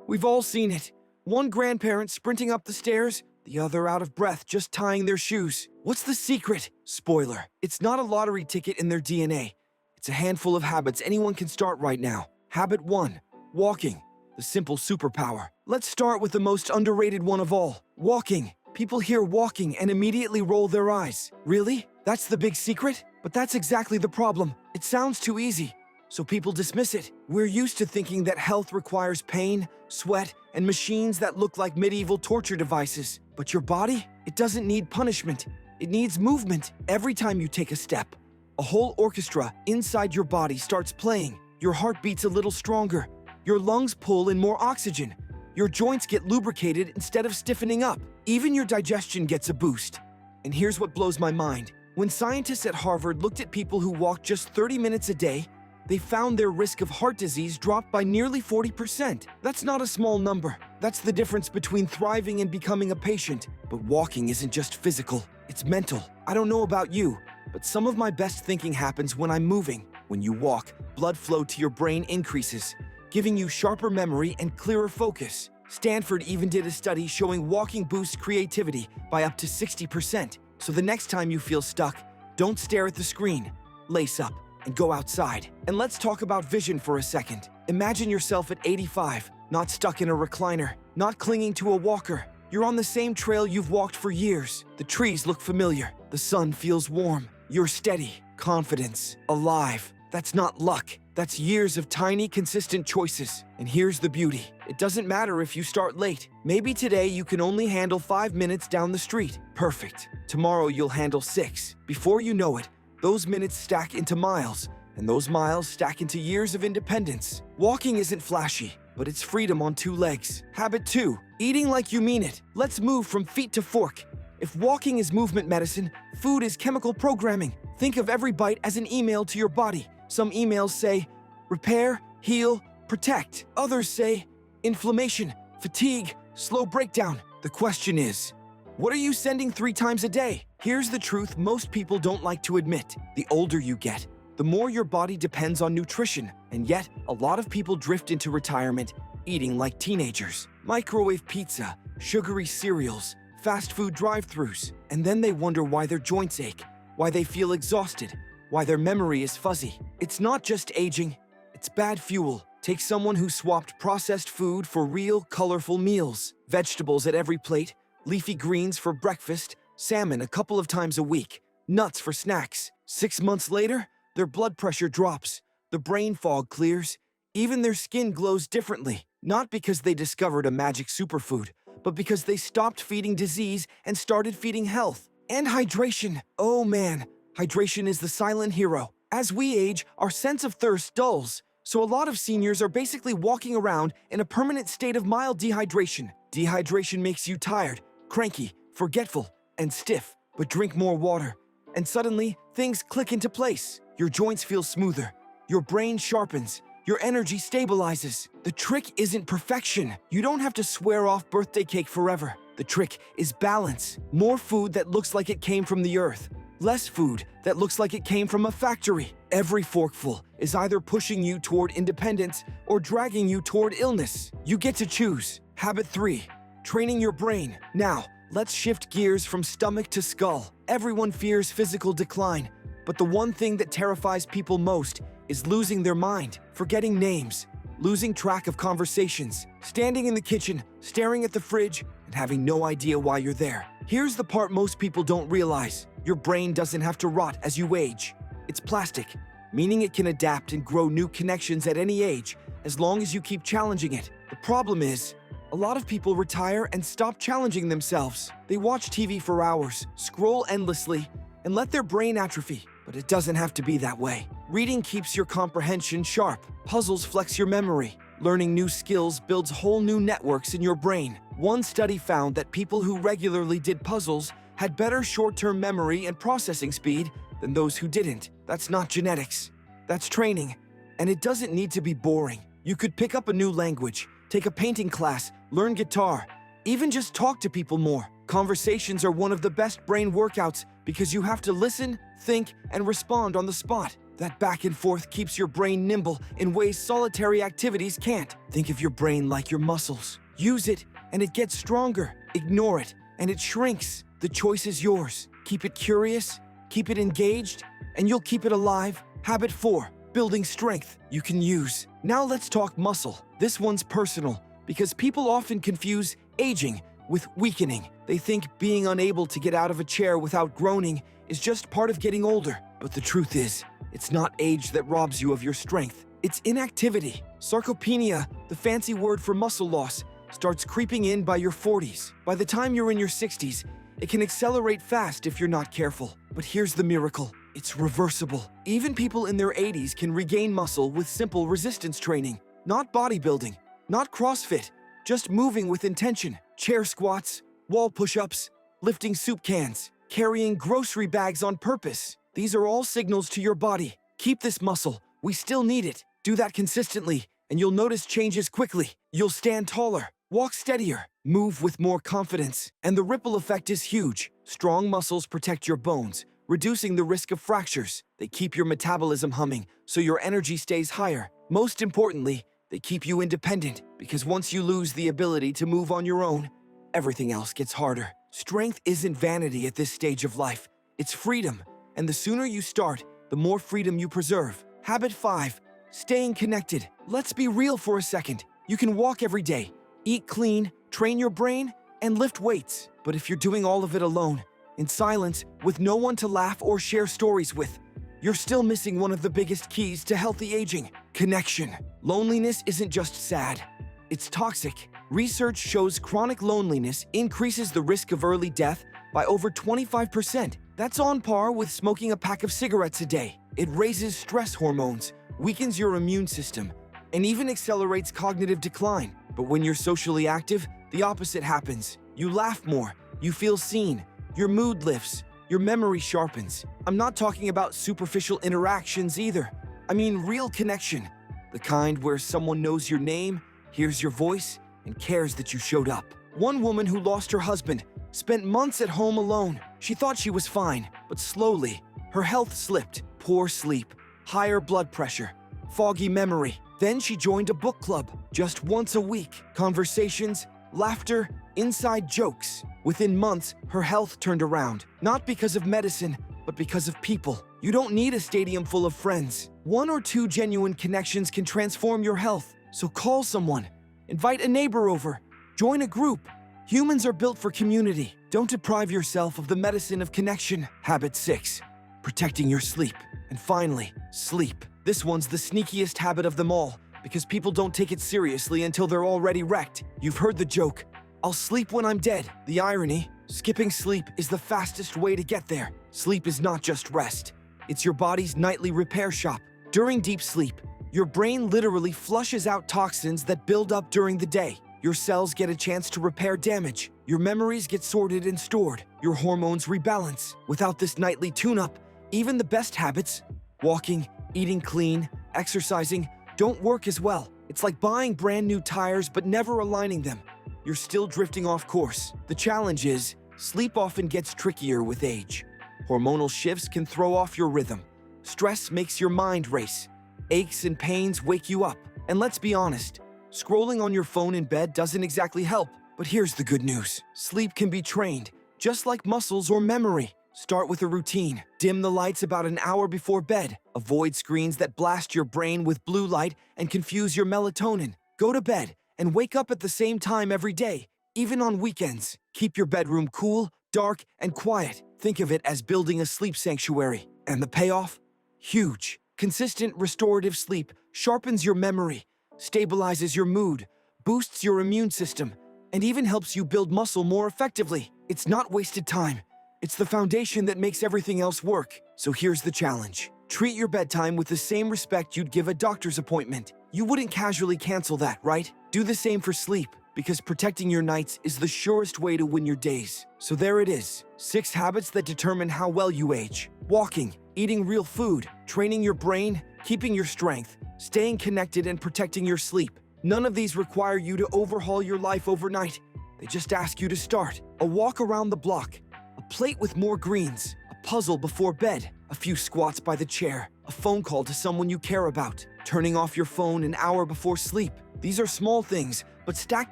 We've all seen it. One grandparent sprinting up the stairs, the other out of breath just tying their shoes. What's the secret? Spoiler, it's not a lottery ticket in their DNA. It's a handful of habits anyone can start right now. Habit 1. Walking. The simple superpower. Let's start with the most underrated one of all. Walking. People hear walking and immediately roll their eyes. Really? That's the big secret? But that's exactly the problem. It sounds too easy, so people dismiss it. We're used to thinking that health requires pain, sweat, and machines that look like medieval torture devices. But your body? It doesn't need punishment. It needs movement. Every time you take a step, a whole orchestra inside your body starts playing. Your heart beats a little stronger. Your lungs pull in more oxygen. Your joints get lubricated instead of stiffening up. Even your digestion gets a boost. And here's what blows my mind. When scientists at Harvard looked at people who walked just 30 minutes a day, they found their risk of heart disease dropped by nearly 40%. That's not a small number. That's the difference between thriving and becoming a patient. But walking isn't just physical, it's mental. I don't know about you, but some of my best thinking happens when I'm moving. When you walk, blood flow to your brain increases, giving you sharper memory and clearer focus. Stanford even did a study showing walking boosts creativity by up to 60%. So the next time you feel stuck, don't stare at the screen. Lace up and go outside. And let's talk about vision for a second. Imagine yourself at 85, not stuck in a recliner, not clinging to a walker. You're on the same trail you've walked for years. The trees look familiar. The sun feels warm. You're steady, confidence, alive. That's not luck. That's years of tiny, consistent choices. And here's the beauty. It doesn't matter if you start late. Maybe today you can only handle 5 minutes down the street. Perfect. Tomorrow you'll handle 6. Before you know it, those minutes stack into miles, and those miles stack into years of independence. Walking isn't flashy, but it's freedom on 2 legs. Habit 2. Eating like you mean it. Let's move from feet to fork. If walking is movement medicine, food is chemical programming. Think of every bite as an email to your body. Some emails say, repair, heal, protect. Others say, inflammation, fatigue, slow breakdown. The question is, what are you sending 3 times a day? Here's the truth most people don't like to admit. The older you get, the more your body depends on nutrition. And yet, a lot of people drift into retirement eating like teenagers. Microwave pizza, sugary cereals, fast food drive-thrus. And then they wonder why their joints ache, why they feel exhausted, why their memory is fuzzy. It's not just aging, it's bad fuel. Take someone who swapped processed food for real, colorful meals. Vegetables at every plate, leafy greens for breakfast, salmon a couple of times a week, nuts for snacks. 6 months later, their blood pressure drops, the brain fog clears, even their skin glows differently. Not because they discovered a magic superfood, but because they stopped feeding disease and started feeding health. And hydration. Oh man, hydration is the silent hero. As we age, our sense of thirst dulls, so a lot of seniors are basically walking around in a permanent state of mild dehydration. Dehydration makes you tired, cranky, forgetful, and stiff. But drink more water, and suddenly, things click into place. Your joints feel smoother, your brain sharpens, your energy stabilizes. The trick isn't perfection. You don't have to swear off birthday cake forever. The trick is balance. More food that looks like it came from the earth. Less food that looks like it came from a factory. Every forkful is either pushing you toward independence or dragging you toward illness. You get to choose. Habit 3. Training your brain. Now, let's shift gears from stomach to skull. Everyone fears physical decline, but the one thing that terrifies people most is losing their mind, forgetting names, losing track of conversations, standing in the kitchen, staring at the fridge, and having no idea why you're there. Here's the part most people don't realize. Your brain doesn't have to rot as you age. It's plastic, meaning it can adapt and grow new connections at any age, as long as you keep challenging it. The problem is, a lot of people retire and stop challenging themselves. They watch TV for hours, scroll endlessly, and let their brain atrophy. But it doesn't have to be that way. Reading keeps your comprehension sharp. Puzzles flex your memory. Learning new skills builds whole new networks in your brain. One study found that people who regularly did puzzles had better short-term memory and processing speed than those who didn't. That's not genetics. That's training. And it doesn't need to be boring. You could pick up a new language, take a painting class, learn guitar, even just talk to people more. Conversations are one of the best brain workouts because you have to listen, think, and respond on the spot. That back and forth keeps your brain nimble in ways solitary activities can't. Think of your brain like your muscles. Use it, and it gets stronger. Ignore it, and it shrinks. The choice is yours. Keep it curious, keep it engaged, and you'll keep it alive. Habit 4, building strength you can use. Now let's talk muscle. This one's personal, because people often confuse aging with weakening. They think being unable to get out of a chair without groaning is just part of getting older. But the truth is, it's not age that robs you of your strength. It's inactivity. Sarcopenia, the fancy word for muscle loss, starts creeping in by your 40s. By the time you're in your 60s, it can accelerate fast if you're not careful. But here's the miracle. It's reversible. Even people in their 80s can regain muscle with simple resistance training. Not bodybuilding, not CrossFit, just moving with intention. Chair squats, wall push-ups, lifting soup cans, carrying grocery bags on purpose. These are all signals to your body. Keep this muscle. We still need it. Do that consistently, and you'll notice changes quickly. You'll stand taller, walk steadier, move with more confidence, and the ripple effect is huge. Strong muscles protect your bones, reducing the risk of fractures. They keep your metabolism humming, so your energy stays higher. Most importantly, they keep you independent, because once you lose the ability to move on your own, everything else gets harder. Strength isn't vanity at this stage of life. It's freedom, and the sooner you start, the more freedom you preserve. Habit 5, staying connected. Let's be real for a second. You can walk every day, eat clean, train your brain, and lift weights. But if you're doing all of it alone, in silence, with no one to laugh or share stories with, you're still missing one of the biggest keys to healthy aging: connection. Loneliness isn't just sad, it's toxic. Research shows chronic loneliness increases the risk of early death by over 25%. That's on par with smoking a pack of cigarettes a day. It raises stress hormones, weakens your immune system, and even accelerates cognitive decline. But when you're socially active, the opposite happens. You laugh more, you feel seen, your mood lifts, your memory sharpens. I'm not talking about superficial interactions either. I mean real connection. The kind where someone knows your name, hears your voice, and cares that you showed up. One woman who lost her husband spent months at home alone. She thought she was fine, but slowly, her health slipped. Poor sleep, higher blood pressure, foggy memory. Then she joined a book club, just once a week. Conversations, laughter, inside jokes. Within months, her health turned around. Not because of medicine, but because of people. You don't need a stadium full of friends. 1 or 2 genuine connections can transform your health. So call someone, invite a neighbor over, join a group. Humans are built for community. Don't deprive yourself of the medicine of connection. Habit 6, protecting your sleep. And finally, sleep. This one's the sneakiest habit of them all, because people don't take it seriously until they're already wrecked. You've heard the joke, "I'll sleep when I'm dead." The irony, skipping sleep is the fastest way to get there. Sleep is not just rest. It's your body's nightly repair shop. During deep sleep, your brain literally flushes out toxins that build up during the day. Your cells get a chance to repair damage. Your memories get sorted and stored. Your hormones rebalance. Without this nightly tune-up, even the best habits, walking, eating clean, exercising, don't work as well. It's like buying brand new tires but never aligning them. You're still drifting off course. The challenge is, sleep often gets trickier with age. Hormonal shifts can throw off your rhythm. Stress makes your mind race. Aches and pains wake you up. And let's be honest, scrolling on your phone in bed doesn't exactly help. But here's the good news. Sleep can be trained, just like muscles or memory. Start with a routine. Dim the lights about an hour before bed. Avoid screens that blast your brain with blue light and confuse your melatonin. Go to bed and wake up at the same time every day, even on weekends. Keep your bedroom cool, dark, and quiet. Think of it as building a sleep sanctuary. And the payoff? Huge. Consistent restorative sleep sharpens your memory, stabilizes your mood, boosts your immune system, and even helps you build muscle more effectively. It's not wasted time. It's the foundation that makes everything else work. So here's the challenge. Treat your bedtime with the same respect you'd give a doctor's appointment. You wouldn't casually cancel that, right? Do the same for sleep, because protecting your nights is the surest way to win your days. So there it is. 6 habits that determine how well you age. Walking, eating real food, training your brain, keeping your strength, staying connected, and protecting your sleep. None of these require you to overhaul your life overnight. They just ask you to start. A walk around the block, a plate with more greens, a puzzle before bed, a few squats by the chair, a phone call to someone you care about, turning off your phone an hour before sleep. These are small things, but stacked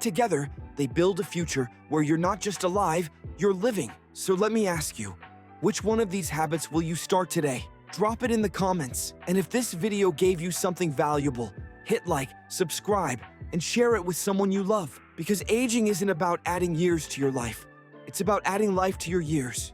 together, they build a future where you're not just alive, you're living. So let me ask you, which one of these habits will you start today? Drop it in the comments. And if this video gave you something valuable, hit like, subscribe, and share it with someone you love. Because aging isn't about adding years to your life. It's about adding life to your years.